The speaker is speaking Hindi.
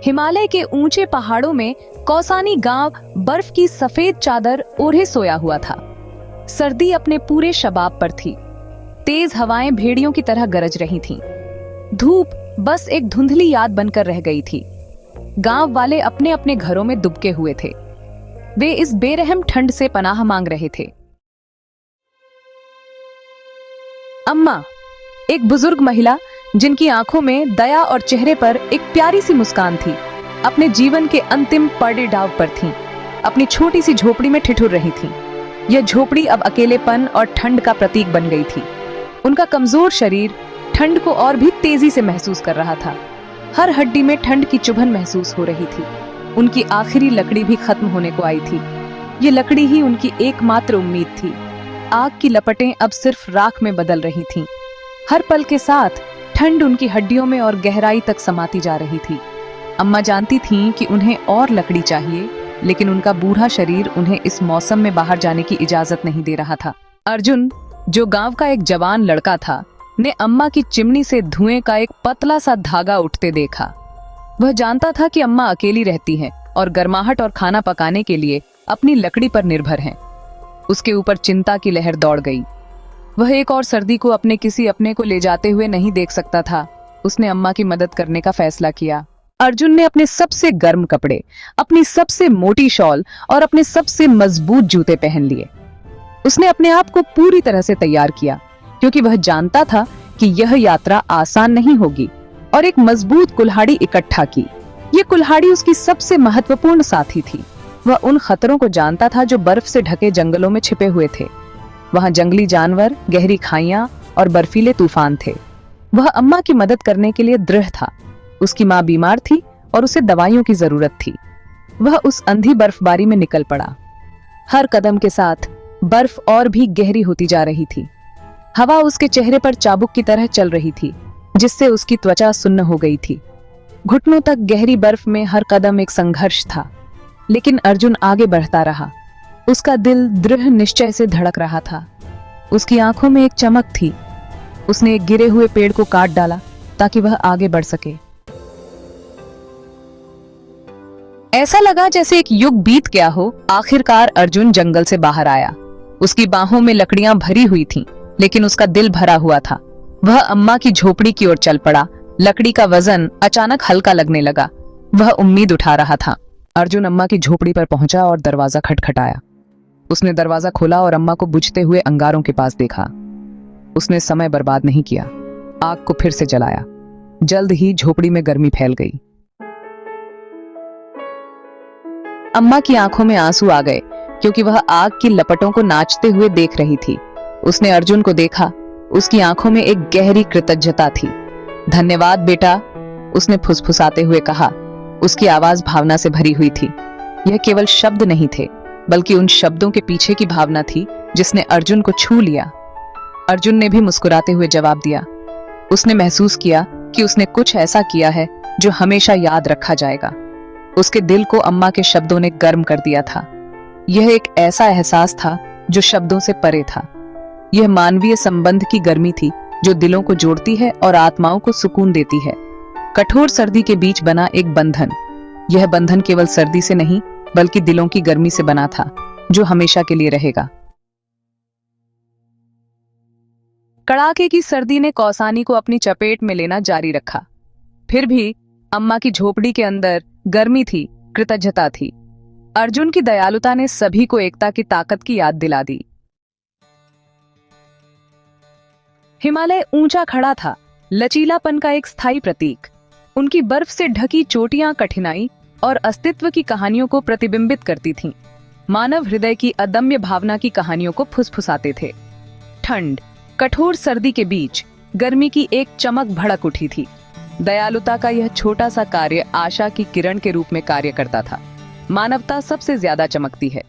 हिमालय के ऊंचे पहाड़ों में कौसानी गांव बर्फ की सफेद चादर ओढ़े सोया हुआ था। सर्दी अपने पूरे शबाब पर थी। तेज हवाएं भेड़ियों की तरह गरज रही थीं। धूप बस एक धुंधली याद बनकर रह गई थी। गांव वाले अपने अपने घरों में दुबके हुए थे। वे इस बेरहम ठंड से पनाह मांग रहे थे। अम्मा, एक बुजुर्ग महिला जिनकी आंखों में दया और चेहरे पर एक प्यारी सी मुस्कान थी, अपने जीवन के अंतिम पड़ाव पर थीं। अपनी छोटी सी झोपड़ी में ठिठुर रही थीं। यह झोपड़ी अब अकेलेपन और ठंड का प्रतीक बन गई थी। उनका कमजोर शरीर ठंड को और भी तेजी से महसूस कर रहा था। हर हड्डी में ठंड की चुभन महसूस हो रही थी। उनकी आखिरी लकड़ी भी खत्म होने को आई थी। ये लकड़ी ही उनकी एकमात्र उम्मीद थी। आग की लपटें अब सिर्फ राख में बदल रही थीं। हर पल के साथ ठंड उनकी हड्डियों में और गहराई तक समाती जा रही थी। अम्मा जानती थीं कि उन्हें और लकड़ी चाहिए, लेकिन उनका बूढ़ा शरीर उन्हें इस मौसम में बाहर जाने की इजाजत नहीं दे रहा था। अर्जुन, जो गांव का एक जवान लड़का था, ने अम्मा की चिमनी से धुएं का एक पतला सा धागा उठते देखा। वह जानता था कि अम्मा अकेली रहती हैं और गर्माहट और खाना पकाने के लिए अपनी लकड़ी पर निर्भर हैं। उसके ऊपर चिंता की लहर दौड़ गई। वह एक और सर्दी को अपने किसी अपने को ले जाते हुए नहीं देख सकता था। उसने अम्मा की मदद करने का फैसला किया। अर्जुन ने अपने सबसे गर्म कपड़े, अपनी सबसे मोटी शॉल और अपने सबसे मजबूत जूते पहन लिए। उसने अपने आप को पूरी तरह से तैयार किया, क्योंकि वह जानता था कि यह यात्रा आसान नहीं होगी, और एक मजबूत कुल्हाड़ी इकट्ठा की। यह कुल्हाड़ी उसकी सबसे महत्वपूर्ण साथी थी। वह उन खतरों को जानता था जो बर्फ से ढके जंगलों में छिपे हुए थे। वहां जंगली जानवर, गहरी खाइयां और बर्फीले तूफान थे। वह अम्मा की मदद करने के लिए दृढ़ था। उसकी माँ बीमार थी और उसे दवाइयों की जरूरत थी। वह उस अंधी बर्फबारी में निकल पड़ा। हर कदम के साथ बर्फ और भी गहरी होती जा रही थी। हवा उसके चेहरे पर चाबुक की तरह चल रही थी, जिससे उसकी त्वचा सुन्न हो गई थी। घुटनों तक गहरी बर्फ में हर कदम एक संघर्ष था, लेकिन अर्जुन आगे बढ़ता रहा। उसका दिल दृढ़ निश्चय से धड़क रहा था। उसकी आंखों में एक चमक थी। उसने एक गिरे हुए पेड़ को काट डाला ताकि वह आगे बढ़ सके। ऐसा लगा जैसे एक युग बीत गया हो। आखिरकार अर्जुन जंगल से बाहर आया। उसकी बाहों में लकड़ियां भरी हुई थीं, लेकिन उसका दिल भरा हुआ था। वह अम्मा की झोपड़ी की ओर चल पड़ा। लकड़ी का वजन अचानक हल्का लगने लगा। वह उम्मीद उठा रहा था। अर्जुन अम्मा की झोपड़ी पर पहुंचा और दरवाजा खटखटाया। उसने दरवाजा खोला और अम्मा को बुझते हुए अंगारों के पास देखा। उसने समय बर्बाद नहीं किया। आग को फिर से जलाया। जल्द ही झोपड़ी में गर्मी फैल गई। अम्मा की आंखों में आंसू आ गए, क्योंकि वह आग की लपटों को नाचते हुए देख रही थी। उसने अर्जुन को देखा। उसकी आंखों में एक गहरी कृतज्ञता थी। धन्यवाद बेटा, उसने फुसफुसाते हुए कहा। उसकी आवाज भावना से भरी हुई थी। यह केवल शब्द नहीं थे, बल्कि उन शब्दों के पीछे की भावना थी जिसने अर्जुन को छू लिया। अर्जुन ने भी मुस्कुराते हुए जवाब दिया। उसने महसूस किया कि उसने कुछ ऐसा किया है जो हमेशा याद रखा जाएगा। उसके दिल को अम्मा के शब्दों ने गर्म कर दिया था। यह एक ऐसा एहसास था जो शब्दों से परे था। यह मानवीय संबंध की गर्मी थी जो दिलों को जोड़ती है और आत्माओं को सुकून देती है। कठोर सर्दी के बीच बना एक बंधन। यह बंधन केवल सर्दी से नहीं, बल्कि दिलों की गर्मी से बना था, जो हमेशा के लिए रहेगा। कड़ाके की सर्दी ने कौसानी को अपनी चपेट में लेना जारी रखा। फिर भी अम्मा की झोपड़ी के अंदर गर्मी थी, कृतज्ञता थी। अर्जुन की दयालुता ने सभी को एकता की ताकत की याद दिला दी। हिमालय ऊंचा खड़ा था, लचीलापन का एक स्थायी प्रतीक। उनकी बर्फ से ढकी चोटियां कठिनाई और अस्तित्व की कहानियों को प्रतिबिंबित करती थीं। मानव हृदय की अदम्य भावना की कहानियों को फुसफुसाते थे। ठंड, कठोर सर्दी के बीच गर्मी की एक चमक भड़क उठी थी। दयालुता का यह छोटा सा कार्य आशा की किरण के रूप में कार्य करता था। मानवता सबसे ज्यादा चमकती है।